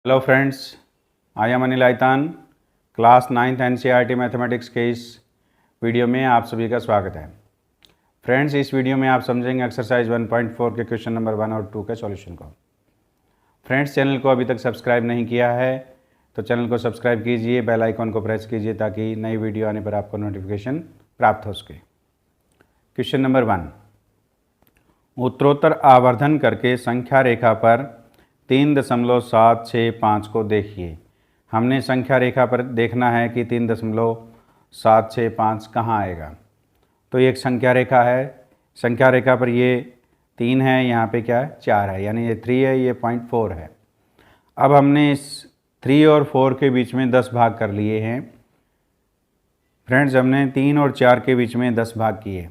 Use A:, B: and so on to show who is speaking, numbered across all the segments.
A: Hello friends, I am Anil Aitan. Class 9th NCERT mathematics के इस video में आप सभी का स्वागत है। फ्रेंड्स, इस वीडियो में आप समझेंगे एक्सरसाइज 1.4 के क्वेश्चन नंबर 1 और 2 के सॉल्यूशन को। फ्रेंड्स, चैनल को अभी तक सब्सक्राइब नहीं किया है तो चैनल को सब्सक्राइब कीजिए, बेल आइकॉन को प्रेस कीजिए ताकि नई वीडियो आने पर आपको नोटिफिकेशन प्राप्त हो सके। क्वेश्चन नंबर 1, उत्तरोत्तर आवर्धन करके संख्या रेखा पर 3.765 को देखिए। हमने संख्या रेखा पर देखना है कि 3.765 कहाँ आएगा। तो ये एक संख्या रेखा है, संख्या रेखा पर ये 3 है, यहाँ पे क्या है 4 है, यानी ये 3 है, ये 0.4 है। अब हमने इस 3 और 4 के बीच में 10 भाग कर लिए हैं। फ्रेंड्स, हमने 3 और 4 के बीच में 10 भाग किए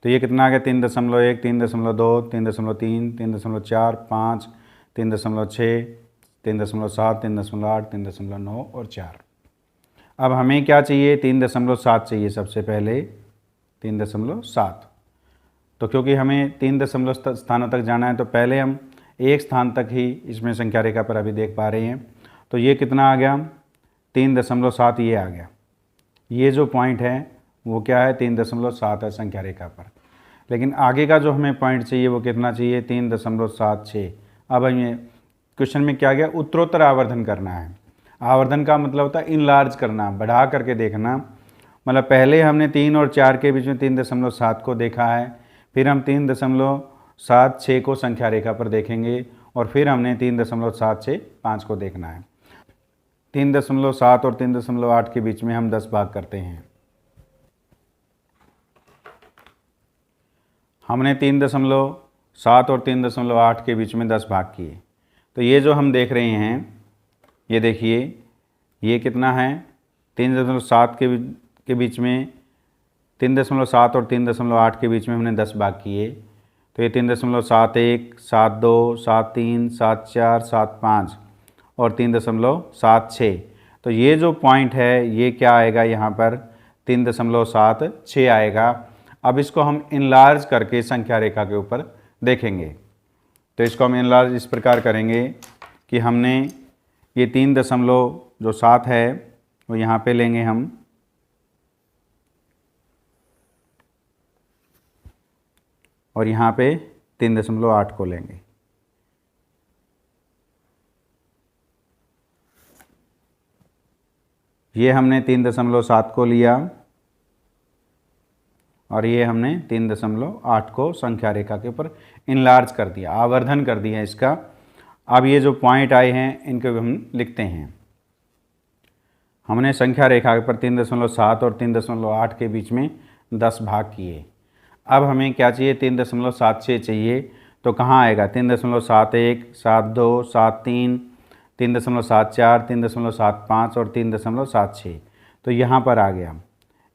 A: तो ये कितना आ गया 3.1, 3.2, 3.3, 3.4, 5, 3.6, 3.7, 3.8, 3.9 और 4। अब हमें क्या चाहिए, 3.7 चाहिए। सबसे पहले 3.7। तो क्योंकि हमें 3 स्थानों तक जाना है तो पहले हम एक स्थान तक ही इसमें संख्या रेखा पर अभी देख पा रहे हैं। तो ये कितना आ गया 3.7, ये आ गया। ये जो पॉइंट है वो क्या है 3.7 है संख्या रेखा पर। लेकिन आगे का जो हमें पॉइंट चाहिए वो कितना चाहिए 3.76। अब हमें क्वेश्चन में क्या गया, उत्तरोत्तर आवर्धन करना है। आवर्धन का मतलब होता है इनलार्ज करना, बढ़ा करके देखना। मतलब पहले हमने 3 और 4 के बीच में 3.7 को देखा है, फिर हम 3.76 को संख्या रेखा पर देखेंगे और फिर हमने 3.765 को देखना है। 3.7 और 3.8 के बीच में हम 10 भाग करते हैं। हमने 3.7 और 3.8 के बीच में 10 भाग किए। तो ये जो हम देख रहे हैं, ये देखिए, ये कितना है 3.7 के बीच में 3.7 और 3.8 के बीच में हमने 10 भाग किए। तो ये 3.71, 72, 73, 74, 75 और 3.76। तो ये जो पॉइंट है ये क्या आएगा, यहाँ पर 3.76 आएगा। अब इसको हम इनलार्ज करके संख्या रेखा के ऊपर देखेंगे। तो इसको हम इनलार्ज इस प्रकार करेंगे कि हमने ये 3.7 है वो यहाँ पे लेंगे हम, और यहाँ पे 3.8 को लेंगे। ये हमने 3.7 को लिया और ये हमने 3.8 को संख्या रेखा के ऊपर इनलार्ज कर दिया, आवर्धन कर दिया इसका। अब ये जो पॉइंट आए हैं इनको हम लिखते हैं। हमने संख्या रेखा पर 3.7 और 3.8 के बीच में 10 भाग किए। अब हमें क्या चाहिए 3.76 चाहिए। तो कहाँ आएगा 3.71, 72, 73, 3.74, 3.75 और 3.76। तो यहाँ पर आ गया।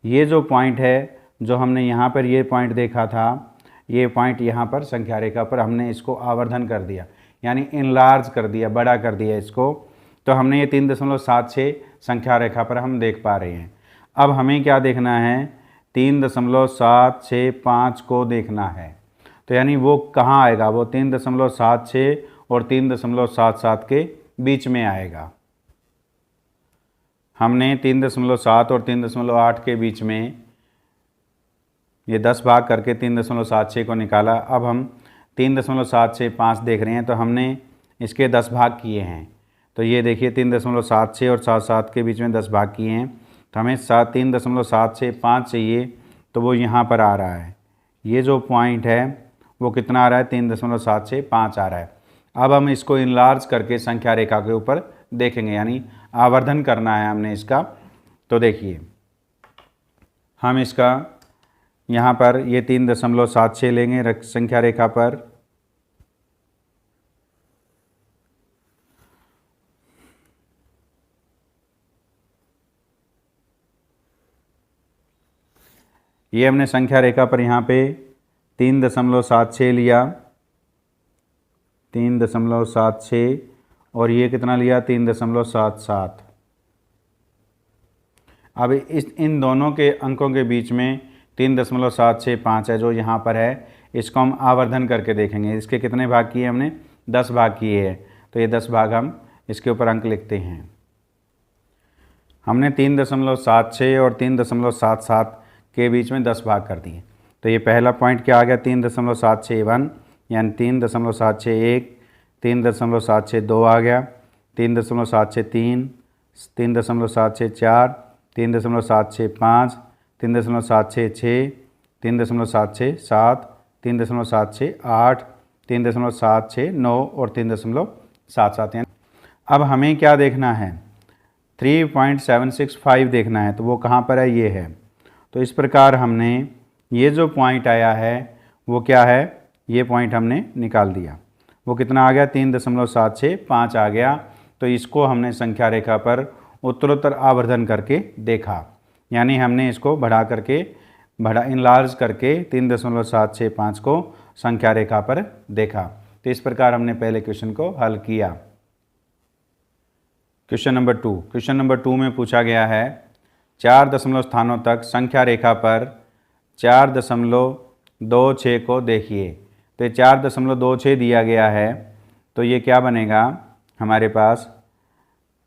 A: ये जो पॉइंट है, जो हमने यहाँ पर ये पॉइंट देखा था, ये पॉइंट यहाँ पर संख्या रेखा पर हमने इसको आवर्धन कर दिया, यानी इनलार्ज कर दिया, बड़ा कर दिया इसको। तो हमने ये 3.76 संख्या रेखा पर हम देख पा रहे हैं। अब हमें क्या देखना है 3.765 को देखना है। तो यानी वो कहाँ आएगा, वो 3.76 और 3.77 के बीच में आएगा। हमने 3.7 और 3.8 के बीच में ये 10 भाग करके 3.76 को निकाला। अब हम 3.765 देख रहे हैं तो हमने इसके 10 भाग किए हैं। तो ये देखिए 3.76 और 77 के बीच में 10 भाग किए हैं। तो हमें 3.765 चाहिए, तो वो यहाँ पर आ रहा है। ये जो पॉइंट है वो कितना आ रहा है 3.765 आ रहा है। अब हम इसको इनलार्ज करके संख्या रेखा के ऊपर देखेंगे, यानी आवर्धन करना है हमने इसका। तो देखिए, हम इसका यहाँ पर ये 3.76 लेंगे संख्या रेखा पर। ये हमने संख्या रेखा पर यहाँ पे 3.76 लिया, 3.76, और ये कितना लिया 3.77। अब इन दोनों के अंकों के बीच में 3.765 है जो यहाँ पर है, इसको हम आवर्धन करके देखेंगे। इसके कितने भाग किए हमने 10 भाग किए हैं। तो ये 10 भाग हम इसके ऊपर अंक लिखते हैं। हमने 3.76 और 3.77 के बीच में 10 भाग कर दिए। तो ये पहला पॉइंट क्या आ गया, 3.761 यानी 3.761, 3.762 आ गया, 3.763, 3.764, 3.765, 3.766, 3.767, 3.768, 3.769 और 3.77 यानी अब हमें क्या देखना है, 3.765 देखना है। तो वो कहाँ पर है, ये है। तो इस प्रकार हमने ये जो पॉइंट आया है वो क्या है, ये पॉइंट हमने निकाल दिया। वो कितना आ गया, 3.765 आ गया। तो इसको हमने संख्या रेखा पर उत्तरोत्तर आवर्धन करके देखा, यानी हमने इसको इनलार्ज करके 3.765 को संख्या रेखा पर देखा। तो इस प्रकार हमने पहले क्वेश्चन को हल किया। क्वेश्चन नंबर 2 में पूछा गया है 4 दशमलव स्थानों तक संख्या रेखा पर 4.26 को देखिए। तो ये 4.26 दिया गया है, तो ये क्या बनेगा हमारे पास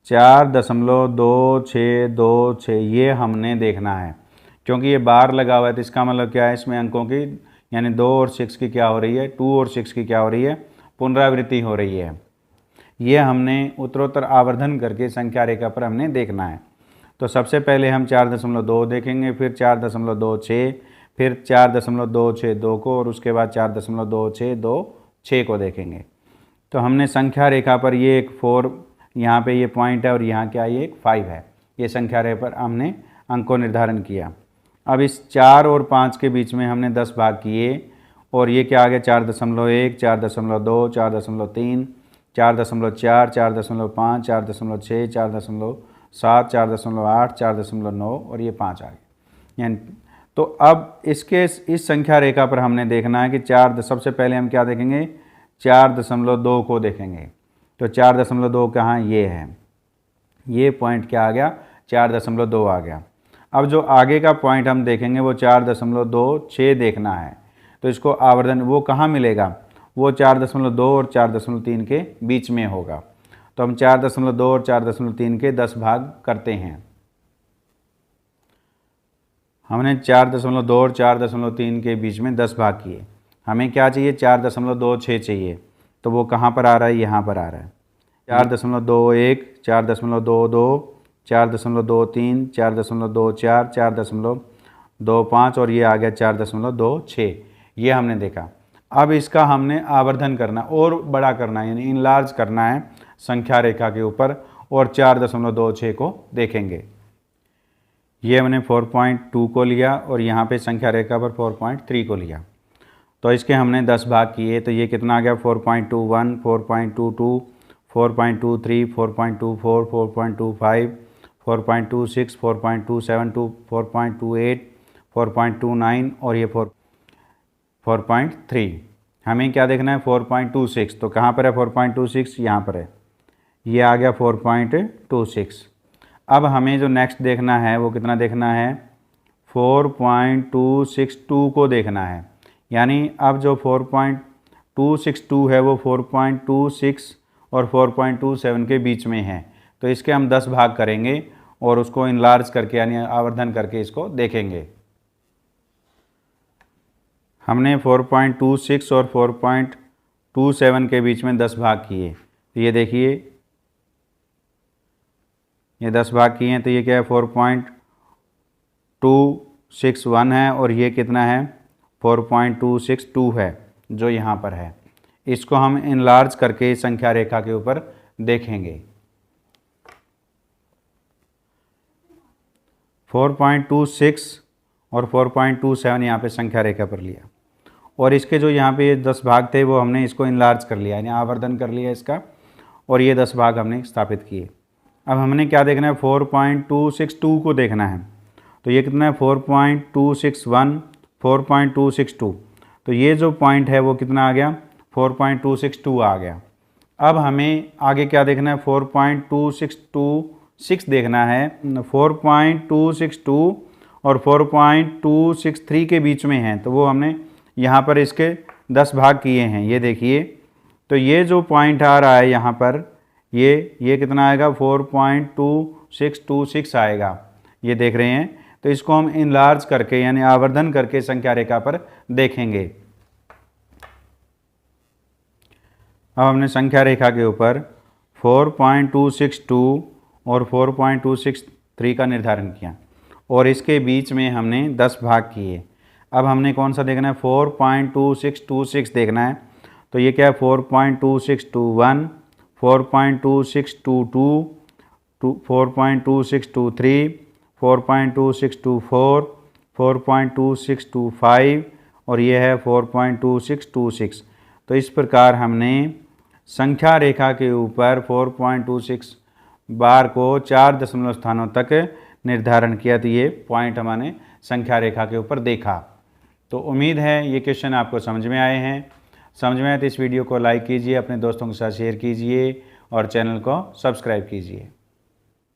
A: 4.2626, ये हमने देखना है। क्योंकि ये बार लगा हुआ है तो इसका मतलब क्या है, इसमें अंकों की यानी 2 और 6 की क्या हो रही है, 2 और 6 की क्या हो रही है, पुनरावृत्ति हो रही है। ये हमने उत्तरोत्तर आवर्धन करके संख्या रेखा पर हमने देखना है। तो सबसे पहले हम 4.2 देखेंगे, फिर 4.26, फिर 4.262 को और उसके बाद 4.2626 को देखेंगे। तो हमने संख्या रेखा पर ये एक 4 यहाँ पे ये पॉइंट है और यहाँ क्या ये एक 5 है। ये संख्या रेखा पर हमने अंक को निर्धारण किया। अब इस 4 और 5 के बीच में हमने 10 भाग किए और ये क्या आ गया 4.1, 4.2, 4.3, 4.4, 4.5, 4.6, 4.7, 4.8, 4.9 और ये 5 आ गए। यानी तो अब इस संख्या रेखा पर हमने देखना है कि सबसे पहले हम क्या देखेंगे, 4.2 को देखेंगे। तो 4.2 कहाँ, ये है, ये पॉइंट क्या आ गया 4.2 आ गया। अब जो आगे का पॉइंट हम देखेंगे वो 4.26 देखना है। तो इसको आवर्धन वो कहाँ मिलेगा, वो 4.2 और 4.3 के बीच में होगा। तो हम 4.2 और 4.3 के 10 भाग करते हैं। हमने 4.2 और 4.3 के बीच में 10 भाग किए। हमें क्या चाहिए, 4.26 चाहिए। तो वो कहाँ पर आ रहा है, यहाँ पर आ रहा है। 4.21, 4.22, 4.23, 4.24, 4.25 और ये आ गया 4.26। ये हमने देखा। अब इसका हमने आवर्धन करना और बड़ा करना है, यानी इनलार्ज करना है संख्या रेखा के ऊपर और 4.26 को देखेंगे। ये हमने 4.2 को लिया और यहाँ पे संख्या रेखा पर 4.3 को लिया। तो इसके हमने 10 भाग किए। तो ये कितना आ गया 4.21, 4.22, 4.23, 4.24, 4.25, 4.26, 4.27, 4.28, 4.29 और ये 4.3। हमें क्या देखना है 4.26। तो कहाँ पर है 4.26, यहाँ पर है, ये आ गया 4.26। अब हमें जो नेक्स्ट देखना है वो कितना देखना है 4.262 को देखना है। यानी अब जो 4.262 है वो 4.26 और 4.27 के बीच में है। तो इसके हम 10 भाग करेंगे और उसको इनलार्ज करके यानी आवर्धन करके इसको देखेंगे। हमने 4.26 और 4.27 के बीच में 10 भाग किए। तो ये देखिए ये 10 भाग किए हैं। तो ये क्या है 4.261 है और ये कितना है 4.262 है जो यहाँ पर है। इसको हम इनलार्ज करके संख्या रेखा के ऊपर देखेंगे। 4.26 और 4.27 यहाँ पे संख्या रेखा पर लिया और इसके जो यहाँ पे ये 10 भाग थे वो हमने इसको इनलार्ज कर लिया यानी आवर्धन कर लिया इसका और ये 10 भाग हमने स्थापित किए। अब हमने क्या देखना है 4.262 को देखना है। तो ये कितना है 4.261, 4.262। तो ये जो पॉइंट है वो कितना आ गया 4.262 आ गया। अब हमें आगे क्या देखना है 4.2626 देखना है। 4.262 और 4.263 के बीच में है तो वो हमने यहाँ पर इसके 10 भाग किए हैं। ये देखिए तो ये जो पॉइंट आ रहा है यहाँ पर ये कितना आएगा 4.2626 आएगा, ये देख रहे हैं। तो इसको हम इनलार्ज करके यानी आवर्धन करके संख्या रेखा पर देखेंगे। अब हमने संख्या रेखा के ऊपर 4.262 और 4.263 का निर्धारण किया और इसके बीच में हमने 10 भाग किए। अब हमने कौन सा देखना है, 4.2626 देखना है। तो ये क्या है, 4.2621, 4.2622, 4.2623, 4.2624, 4.2625 और ये है 4.2626। तो इस प्रकार हमने संख्या रेखा के ऊपर 4.26 बार को 4 दशमलव स्थानों तक निर्धारण किया। तो ये पॉइंट हमने संख्या रेखा के ऊपर देखा। तो उम्मीद है ये क्वेश्चन आपको समझ में आए हैं। समझ में आए तो इस वीडियो को लाइक कीजिए, अपने दोस्तों के साथ शेयर कीजिए और चैनल को सब्सक्राइब कीजिए।